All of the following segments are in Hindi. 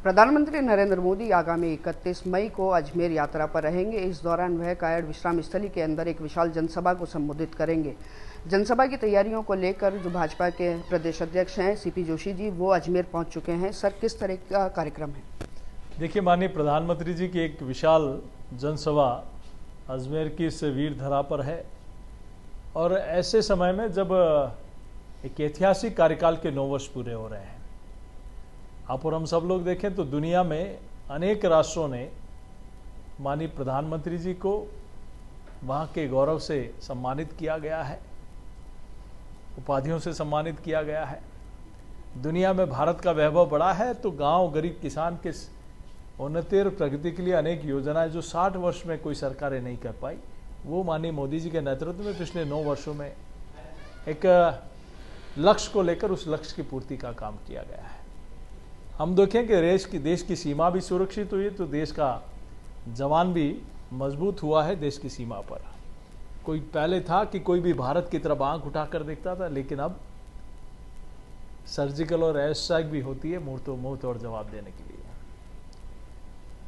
प्रधानमंत्री नरेंद्र मोदी आगामी 31 मई को अजमेर यात्रा पर रहेंगे। इस दौरान वह कायड़ विश्राम स्थली के अंदर एक विशाल जनसभा को संबोधित करेंगे। जनसभा की तैयारियों को लेकर जो भाजपा के प्रदेश अध्यक्ष हैं सीपी जोशी जी, वो अजमेर पहुंच चुके हैं। सर, किस तरह का कार्यक्रम है? देखिए, माननीय प्रधानमंत्री जी की एक विशाल जनसभा अजमेर की इस वीर धरा पर है और ऐसे समय में जब एक ऐतिहासिक कार्यकाल के 9 वर्ष पूरे हो रहे हैं। आप और हम सब लोग देखें तो दुनिया में अनेक राष्ट्रों ने माननीय प्रधानमंत्री जी को वहाँ के गौरव से सम्मानित किया गया है, उपाधियों से सम्मानित किया गया है। दुनिया में भारत का वैभव बढ़ा है तो गांव गरीब किसान के उन्नति और प्रगति के लिए अनेक योजनाएं जो 60 वर्ष में कोई सरकारें नहीं कर पाई, वो माननीय मोदी जी के नेतृत्व में पिछले 9 वर्षों में एक लक्ष्य को लेकर उस लक्ष्य की पूर्ति का काम किया गया है। हम देखें कि देश की सीमा भी सुरक्षित हुई तो देश का जवान भी मजबूत हुआ है। देश की सीमा पर कोई पहले था कि कोई भी भारत की तरफ आंख उठाकर देखता था, लेकिन अब सर्जिकल और एयर स्ट्राइक भी होती है मुंह तोड़ जवाब देने के लिए।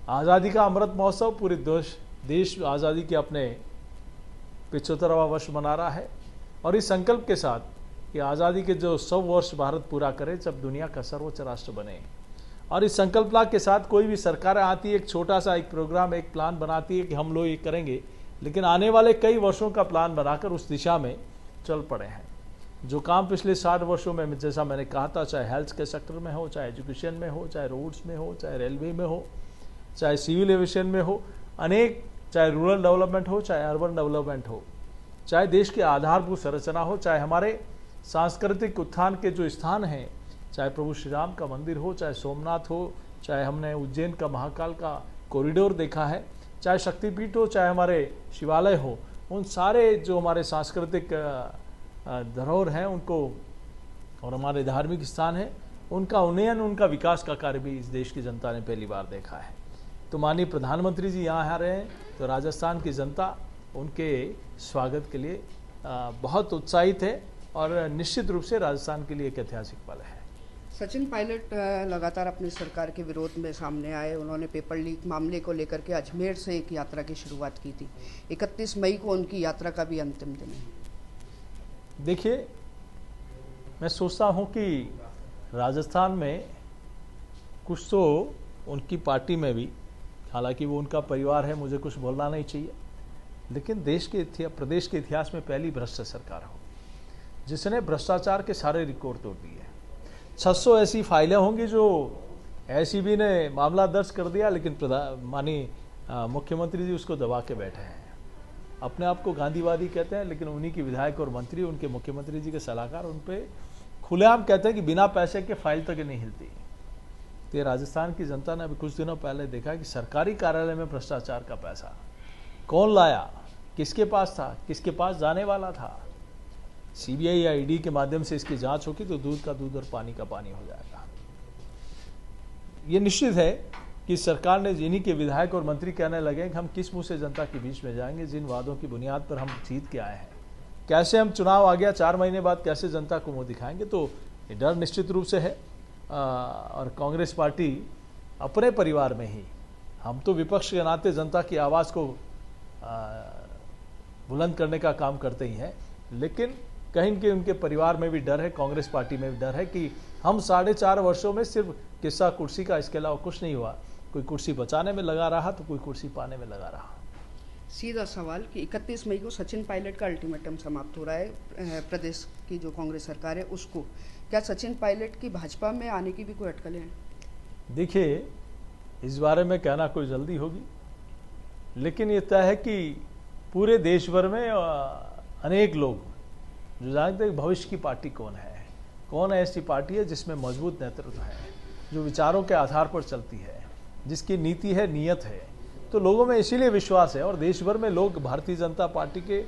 आज़ादी का अमृत महोत्सव पूरे देश आज़ादी के अपने 75वां वर्ष मना रहा है और इस संकल्प के साथ कि आज़ादी के जो 100 वर्ष भारत पूरा करे जब दुनिया का सर्वोच्च राष्ट्र बने, और इस संकल्पना के साथ कोई भी सरकार आती है, एक छोटा सा एक प्रोग्राम, एक प्लान बनाती है कि हम लोग ये करेंगे, लेकिन आने वाले कई वर्षों का प्लान बनाकर उस दिशा में चल पड़े हैं। जो काम पिछले 60 वर्षों में, जैसा मैंने कहा था, चाहे हेल्थ के सेक्टर में हो, चाहे एजुकेशन में हो, चाहे रोड्स में हो, चाहे रेलवे में हो, चाहे सिविल एविएशन में हो, अनेक, चाहे रूरल डेवलपमेंट हो, चाहे अर्बन डेवलपमेंट हो, चाहे देश की आधारभूत संरचना हो, चाहे हमारे सांस्कृतिक उत्थान के जो स्थान हैं, चाहे प्रभु श्री राम का मंदिर हो, चाहे सोमनाथ हो, चाहे हमने उज्जैन का महाकाल का कॉरिडोर देखा है, चाहे शक्तिपीठ हो, चाहे हमारे शिवालय हो, उन सारे जो हमारे सांस्कृतिक धरोहर हैं उनको और हमारे धार्मिक स्थान हैं, उनका उन्नयन, उनका विकास का कार्य भी इस देश की जनता ने पहली बार देखा है। तो माननीय प्रधानमंत्री जी यहाँ आ रहे हैं तो राजस्थान की जनता उनके स्वागत के लिए बहुत उत्साहित है और निश्चित रूप से राजस्थान के लिए एक ऐतिहासिक पल है। सचिन पायलट लगातार अपनी सरकार के विरोध में सामने आए। उन्होंने पेपर लीक मामले को लेकर के अजमेर से एक यात्रा की शुरुआत की थी। 31 मई को उनकी यात्रा का भी अंतिम दिन है। देखिए, मैं सोचता हूँ कि राजस्थान में कुछ तो उनकी पार्टी में भी, हालांकि वो उनका परिवार है, मुझे कुछ बोलना नहीं चाहिए, लेकिन प्रदेश के इतिहास में पहली भ्रष्ट सरकार हो जिसने भ्रष्टाचार के सारे रिकॉर्ड तोड़ दिए। 600 ऐसी फाइलें होंगी जो एसीबी ने मामला दर्ज कर दिया, लेकिन माननीय मुख्यमंत्री जी उसको दबा के बैठे हैं। अपने आप को गांधीवादी कहते हैं, लेकिन उन्हीं के विधायक और मंत्री, उनके मुख्यमंत्री जी के सलाहकार उन पे खुलेआम कहते हैं कि बिना पैसे के फाइल तक नहीं हिलती। तो ये राजस्थान की जनता ने अभी कुछ दिनों पहले देखा कि सरकारी कार्यालय में भ्रष्टाचार का पैसा कौन लाया, किसके पास था, किसके पास जाने वाला था। सीबीआई या ईडी के माध्यम से इसकी जांच होगी तो दूध का दूध और पानी का पानी हो जाएगा। ये निश्चित है कि सरकार ने, जिन्हीं के विधायक और मंत्री कहने लगे कि हम किस मुंह से जनता के बीच में जाएंगे, जिन वादों की बुनियाद पर हम जीत के आए हैं, कैसे हम चुनाव आ गया 4 महीने बाद कैसे जनता को मुंह दिखाएंगे। तो ये डर निश्चित रूप से है। और कांग्रेस पार्टी अपने परिवार में ही, हम तो विपक्ष के नाते जनता की आवाज़ को बुलंद करने का काम करते ही हैं, लेकिन कहीं न कहीं उनके परिवार में भी डर है, कांग्रेस पार्टी में भी डर है कि हम 4.5 वर्षों में सिर्फ किस्सा कुर्सी का, इसके अलावा कुछ नहीं हुआ। कोई कुर्सी बचाने में लगा रहा तो कोई कुर्सी पाने में लगा रहा। सीधा सवाल कि 31 मई को सचिन पायलट का अल्टीमेटम समाप्त हो रहा है, प्रदेश की जो कांग्रेस सरकार है उसको, क्या सचिन पायलट की भाजपा में आने की भी कोई अटकलें हैं? देखिए, इस बारे में कहना कोई जल्दी होगी, लेकिन ये तय है कि पूरे देश भर में अनेक लोग जो जानते हैं भविष्य की पार्टी कौन है ऐसी पार्टी है जिसमें मजबूत नेतृत्व है, जो विचारों के आधार पर चलती है, जिसकी नीति है, नियत है। तो लोगों में इसीलिए विश्वास है और देश भर में लोग भारतीय जनता पार्टी के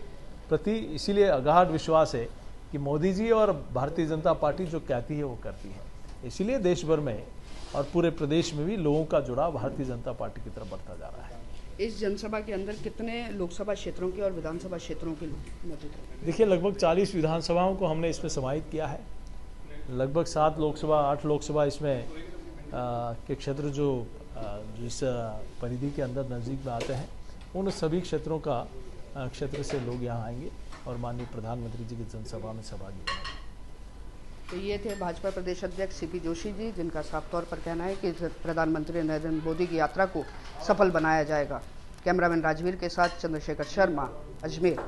प्रति इसीलिए अगाध विश्वास है कि मोदी जी और भारतीय जनता पार्टी जो कहती है वो करती है। इसीलिए देश भर में और पूरे प्रदेश में भी लोगों का जुड़ाव भारतीय जनता पार्टी की तरफ बढ़ता जा रहा है। इस जनसभा के अंदर कितने लोकसभा क्षेत्रों के और विधानसभा क्षेत्रों के लोग मौजूद हैं? देखिए, लगभग 40 विधानसभाओं को हमने इसमें समाहित किया है। लगभग 7 लोकसभा 8 लोकसभा इसमें के क्षेत्र जो जिस परिधि के अंदर नज़दीक में आते हैं, उन सभी क्षेत्र से लोग यहाँ आएंगे और माननीय प्रधानमंत्री जी की जनसभा में सहभागी होंगे। तो ये थे भाजपा प्रदेश अध्यक्ष सीपी जोशी जी, जिनका साफ तौर पर कहना है कि प्रधानमंत्री नरेंद्र मोदी की यात्रा को सफल बनाया जाएगा। कैमरामैन राजवीर के साथ चंद्रशेखर शर्मा, अजमेर।